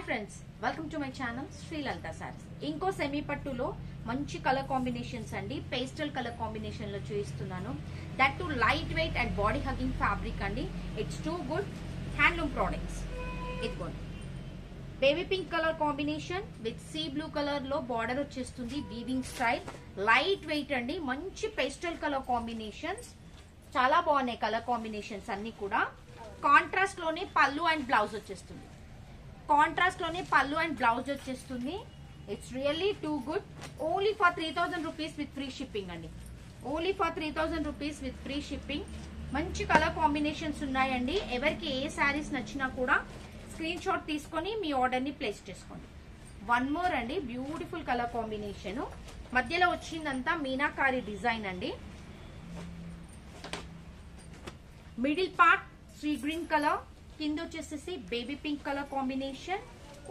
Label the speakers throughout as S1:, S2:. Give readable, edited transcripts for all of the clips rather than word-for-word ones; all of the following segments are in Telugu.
S1: Friends, welcome to my channel Srilalitha saris. ఇంకో సెమీ పట్టులో మంచి కలర్ కాంబినేషన్స్ అండి, పేస్టల్ కలర్ కాంబినేషన్ లో చూపిస్తున్నాను. That too light weight and body hugging fabric అండి. It's too good handloom products. ఇదిగోండి, baby pink colour combination with sea blue colour లో బార్డర్ వచ్చేస్తుంది. వీవింగ్ స్టైల్, లైట్ వెయిట్ అండి. మంచి పేస్టల్ కలర్ కాంబినేషన్స్, చాలా బాగున్నాయి కలర్ కాంబినేషన్స్ అన్ని కూడా. కాంట్రాస్ట్ లోనే పళ్ళు అండ్ బ్లౌజ్ వచ్చేస్తుంది. It's really too good. Only for 3000 rupees with free shipping అండి. Only for 3000 rupees with free shipping. మంచి కలర్ కాంబినేషన్స్ ఉన్నాయండి. ఎవరికి ఏ శారీస్ నచ్చినా కూడా స్క్రీన్ షాట్ తీసుకొని మీ ఆర్డర్ ని ప్లేస్ చేసుకోండి. వన్ మోర్ అండి, బ్యూటిఫుల్ కలర్ కాంబినేషన్. మధ్యలో వచ్చిందంతా మీనాకారి డిజైన్ అండి. Middle part sea green colour, కింద వచ్చేసేసి baby pink colour combination.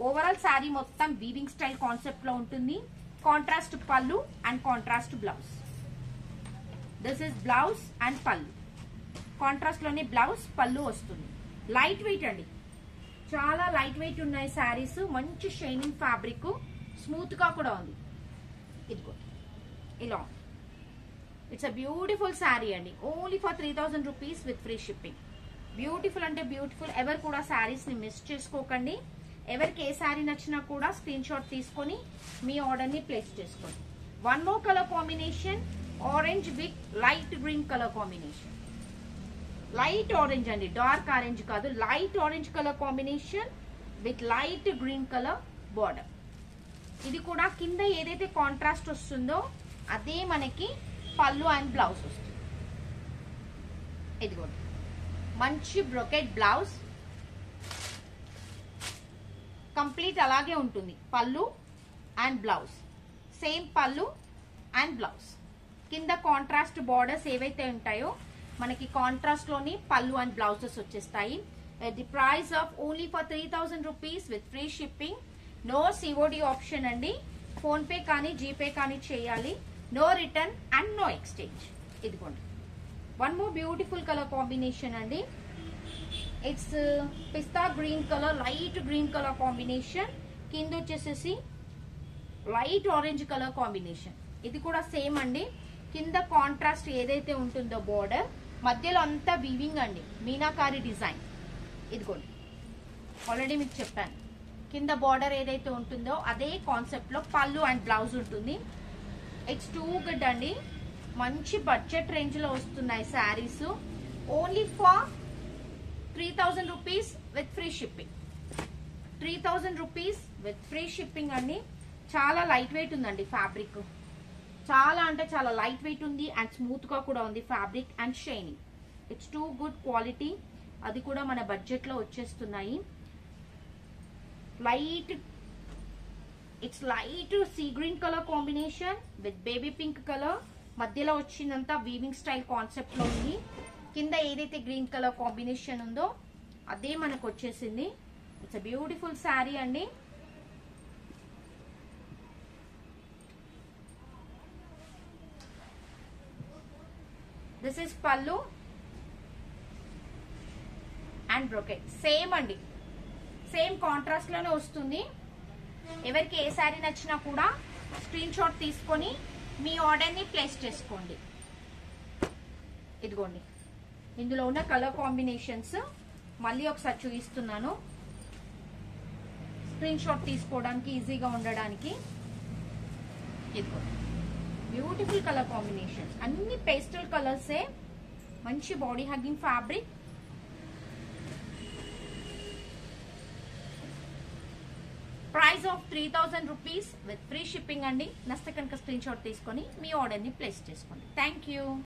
S1: Overall sari మొత్తం వీవింగ్ స్టైల్ కాన్సెప్ట్ లో ఉంటుంది. కాంట్రాస్ట్ పళ్ళు and contrast blouse. This is blouse and పళ్ళు. కాంట్రాస్ట్ లోనే బ్లౌజ్, పళ్ళు వస్తుంది. లైట్ వెయిట్ అండి, చాలా లైట్ వెయిట్ ఉన్నాయి శారీస్. మంచి షైనింగ్ ఫ్యాబ్రిక్, స్మూత్ గా కూడా ఉంది. ఇదిగో ఇలా ఇట్స్ అ బ్యూటిఫుల్ శారీ అండి. Only for 3000 rupees with free shipping. Beautiful అంటే బ్యూటిఫుల్. ఎవరు కూడా శారీస్ ని మిస్ చేసుకోకండి. ఎవరికి ఏ శారీ నచ్చినా కూడా స్క్రీన్ షాట్ తీసుకొని మీ ఆర్డర్ ని ప్లేస్ చేసుకోండి. One more colour combination, orange with light green colour combination. Light orange అండి, డార్క్ ఆరెంజ్ కాదు, light orange colour combination with light green colour border. ఇది కూడా కింద ఏదైతే కాంట్రాస్ట్ వస్తుందో అదే మనకి పళ్ళు అండ్ బ్లౌజ్ వస్తుంది. ఇదిగోండి, మంచి బ్రొకెట్ బ్లౌజ్, కంప్లీట్ అలాగే ఉంటుంది. Pallu and blouse, same pallu and blouse. కింద కాంట్రాస్ట్ బార్డర్స్ ఏవైతే ఉంటాయో మనకి కాంట్రాస్ట్ లోని పళ్ళు అండ్ బ్లౌజెస్ వచ్చేస్తాయి. The price of only for 3000 rupees with free shipping. No COD option అండి. ఫోన్ పే కానీ జీపే కానీ చేయాలి. No return and no exchange. ఇదిగోండి, one more beautiful colour combination అండి. It's pista green colour, light green colour combination. కింద వచ్చేసేసి లైట్ ఆరెంజ్ కలర్ కాంబినేషన్. ఇది కూడా సేమ్ అండి. కింద కాంట్రాస్ట్ ఏదైతే ఉంటుందో బార్డర్, మధ్యలో అంతా వీవింగ్ అండి, మీనాకారి డిజైన్. ఇదిగోండి, ఆల్రెడీ మీకు చెప్పాను. కింద బార్డర్ ఏదైతే ఉంటుందో అదే కాన్సెప్ట్ లో పళ్ళు అండ్ బ్లౌజ్ ఉంటుంది. ఇట్స్ టూ గుడ్ అండి. మంచి బడ్జెట్ రేంజ్ లో వస్తున్నాయి saris. Only for 3000 rupees with free shipping. 3000 rupees with free shipping అండి. చాలా లైట్ వెయిట్ ఉందండి ఫ్యాబ్రిక్. చాలా అంటే చాలా లైట్ వెయిట్ ఉంది అండ్ స్మూత్ గా కూడా ఉంది fabric and shining. It's too good quality. అది కూడా మన బడ్జెట్ లో వచ్చేస్తున్నాయి. It's light sea green colour combination with baby pink colour. మధ్యలో వచ్చిందంతా వీవింగ్ స్టైల్ కాన్సెప్ట్ లో ఉంది. కింద ఏదైతే గ్రీన్ కలర్ కాంబినేషన్ ఉందో అదే మనకు వచ్చేసింది. ఇట్స్ అ బ్యూటిఫుల్ శారీ అండి. దిస్ ఇస్ పళ్ళు అండ్ బ్రోకెట్. సేమ్ అండి, సేమ్ కాంట్రాస్ట్ లోనే వస్తుంది. ఎవరికి ఏ శారీ నచ్చినా కూడా స్క్రీన్ షాట్ తీసుకొని మీ ఆర్డర్ ని ప్లేస్ చేసుకోండి. ఇదిగోండి, ఇందులో ఉన్న కలర్ కాంబినేషన్స్ మళ్ళీ ఒకసారి చూపిస్తున్నాను, స్క్రీన్ షాట్ తీసుకోవడానికి ఈజీగా ఉండడానికి. ఇదిగోండి, బ్యూటిఫుల్ కలర్ కాంబినేషన్స్, అన్ని పేస్టల్ కలర్సే. మంచి body hugging fabric. Price of 3000 rupees with free shipping అండి. నచ్చితే కనుక స్క్రీన్ షాట్ తీసుకొని మీ ఆర్డర్ ని ప్లేస్ చేసుకోండి. Thank you.